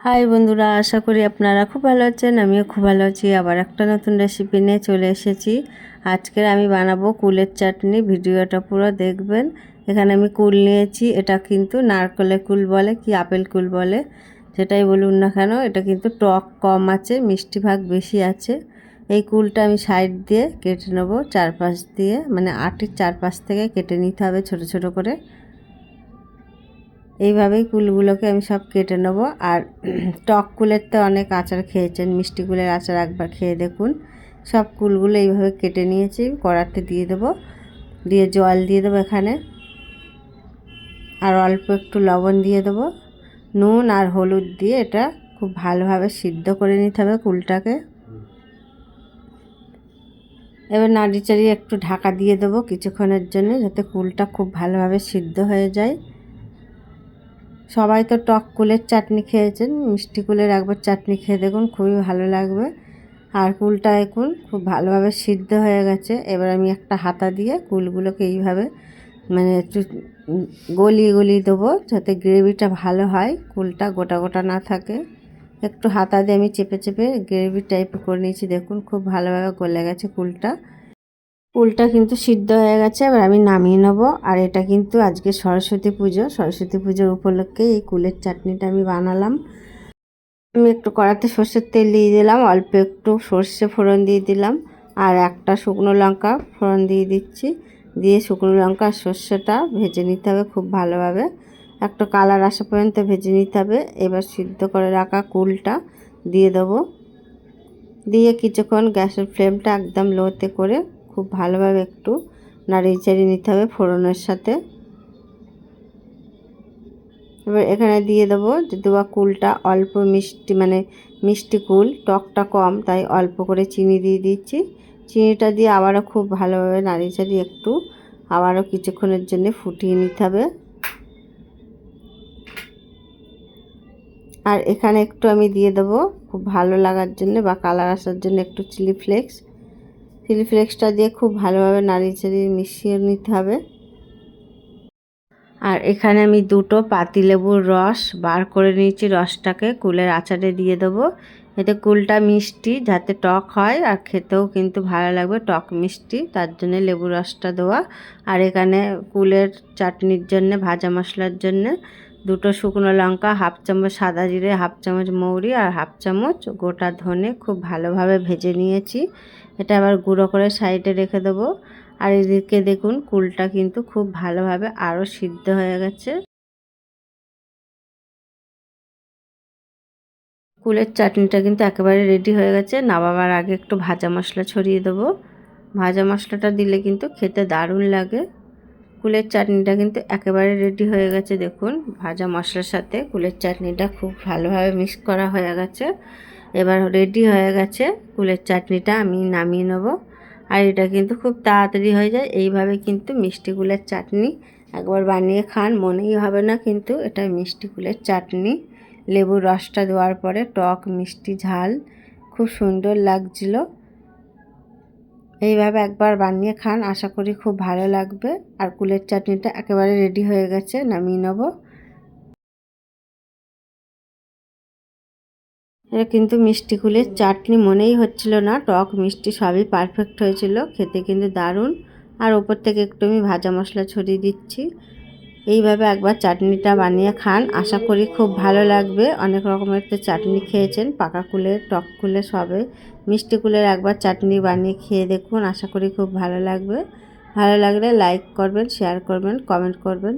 High বন্ধুরা, আশা করি আপনারা খুব ভালো আছেন। আমিও খুব ভালো আছি। আবার একটা নতুন রেসিপি নিয়ে চলে এসেছি। আজকের আমি বানাবো কুলের চাটনি। ভিডিওটা পুরো দেখবেন। এখানে আমি কুল নিয়েছি। এটা কিন্তু নারকেলের কুল বলে কি আপেল কুল বলে, সেটাই বলুন না কেন, এটা কিন্তু টক কম আছে, মিষ্টি ভাগ বেশি আছে। এই কুলটা আমি সাইড দিয়ে কেটে নেবো, চারপাশ দিয়ে, মানে আটির চারপাশ থেকে কেটে নিতে হবে ছোট ছোট করে। এইভাবেই কুলগুলোকে আমি সব কেটে নেবো। আর টক কুলের তো অনেক আচার খেয়েছেন, মিষ্টি কুলের আচার একবার খেয়ে দেখুন। সব কুলগুলো এইভাবে কেটে নিয়েছি, কড়াতে দিয়ে দেবো, দিয়ে জল দিয়ে দেবো এখানে, আর অল্প একটু লবণ দিয়ে দেবো, নুন আর হলুদ দিয়ে এটা খুব ভালোভাবে সিদ্ধ করে নিতে হবে কুলটাকে। এবার নাড়ি চাড়িয়ে একটু ঢাকা দিয়ে দেবো কিছুক্ষণের জন্য, যাতে কুলটা খুব ভালোভাবে সিদ্ধ হয়ে যায়। সবাই তো টক কুলের চাটনি খেয়েছেন, মিষ্টি কুলের একবার চাটনি খেয়ে দেখুন, খুবই ভালো লাগবে। আর কুলটা এখন খুব ভালোভাবে সিদ্ধ হয়ে গেছে। এবার আমি একটা হাতা দিয়ে কুলগুলোকে এইভাবে মানে একটু গলিয়ে গলিয়ে দেবো, যাতে গ্রেভিটা ভালো হয়, কুলটা গোটা গোটা না থাকে। একটু হাতা দিয়ে আমি চেপে চেপে গ্রেভি টাইপ করে নিয়েছি, দেখুন খুব ভালোভাবে গলে গেছে কুলটা। কুলটা কিন্তু সিদ্ধ হয়ে গেছে, এবার আমি নামিয়ে নেব। আর এটা কিন্তু আজকে সরস্বতী পুজো, সরস্বতী পুজোর উপলক্ষে এই কুলের চাটনিটা আমি বানালাম। আমি একটু কড়াতে সর্ষের তেল দিয়ে দিলাম, অল্প একটু সর্ষে ফোড়ন দিয়ে দিলাম, আর একটা শুকনো লঙ্কা ফোড়ন দিয়ে দিচ্ছি। দিয়ে শুকনো লঙ্কা আর সর্ষেটা ভেজে নিতে হবে খুব ভালোভাবে, একটা কালার আসা পর্যন্ত ভেজে নিতে হবে। এবার সিদ্ধ করে রাখা কুলটা দিয়ে দেবো, দিয়ে কিছুক্ষণ গ্যাসের ফ্লেমটা একদম লোতে করে খুব ভালোভাবে একটু নাড়িয়ে চাড়িয়ে নিতে হবে ফোড়নের সাথে। এবার এখানে দিয়ে দেবো, যদি বা কুলটা অল্প মিষ্টি, মানে মিষ্টি কুল, টকটা কম, তাই অল্প করে চিনি দিয়ে দিচ্ছি। চিনিটা দিয়ে আবারও খুব ভালোভাবে নাড়িয়ে চাড়িয়ে একটু আবারও কিছুক্ষণের জন্য ফুটিয়ে নিতে হবে। আর এখানে একটু আমি দিয়ে দেবো খুব ভালো লাগার জন্য বা কালার আসার জন্য একটু চিলি ফ্লেক্সটা দিয়ে খুব ভালোভাবে নাড়িয়ে চাড়িয়ে মিশিয়ে নিতে হবে। আর এখানে আমি দুটো পাতিলেবুর রস বার করে নিয়েছি, রসটাকে কুলের আচারে দিয়ে দেবো। এতে কুলটা মিষ্টি, যাতে টক হয় আর খেতেও কিন্তু ভালো লাগবে, টক মিষ্টি, তার জন্য লেবুর রসটা দেওয়া। আর এখানে কুলের চাটনির জন্য ভাজা মশলার জন্য দুটো শুকনো লঙ্কা, হাফ চামচ সাদা জিরে, হাফ চামচ মৌরি আর হাফ চামচ গোটা ধনে খুব ভালোভাবে ভেজে নিয়েছি। এটা আবার গুঁড়ো করে সাইডে রেখে দেবো। আর এদিকে দেখুন কুলটা কিন্তু খুব ভালোভাবে আরও সিদ্ধ হয়ে গেছে। কুলের চাটনিটা কিন্তু একেবারে রেডি হয়ে গেছে। নামাবার আগে একটু ভাজা মশলা ছড়িয়ে দেবো। ভাজা মশলাটা দিলে কিন্তু খেতে দারুণ লাগে। কুলের চাটনিটা কিন্তু একেবারে রেডি হয়ে গেছে, দেখুন ভাজা মশলার সাথে কুলের চাটনিটা খুব ভালোভাবে মিক্স করা হয়ে গেছে। এবার রেডি হয়ে গেছে কুলের চাটনিটা, আমি নামিয়ে নেব। আর এটা কিন্তু খুব তাড়াতাড়ি হয়ে যায়। এইভাবে কিন্তু মিষ্টি কুলের চাটনি একবার বানিয়ে খান, মনেই হবে না কিন্তু এটা মিষ্টি কুলের চাটনি। লেবুর রসটা দেওয়ার পরে টক মিষ্টি ঝাল খুব সুন্দর লাগছিল। এইভাবে একবার বানিয়ে খান, আশা করি খুব ভালো লাগবে। আর কুলের চাটনিটা একেবারে রেডি হয়ে গেছে, নামিয়ে নেব। এটা কিন্তু মিষ্টি কুলের চাটনি মনেই হচ্ছিল না, টক মিষ্টি সবই পারফেক্ট হয়েছিল, খেতে কিন্তু দারুণ। আর ওপর থেকে একটু আমি ভাজা মশলা ছড়িয়ে দিচ্ছি। এইভাবে একবার চাটনিটা বানিয়ে খান, আশা করি খুব ভালো লাগবে। অনেক রকমের তো চাটনি খেয়েছেন, পাকা কুলের, টক কুলের, সবে মিষ্টি কুলের একবার চাটনি বানিয়ে খেয়ে দেখুন, আশা করি খুব ভালো লাগবে। ভালো লাগলে লাইক করবেন, শেয়ার করবেন, কমেন্ট করবেন।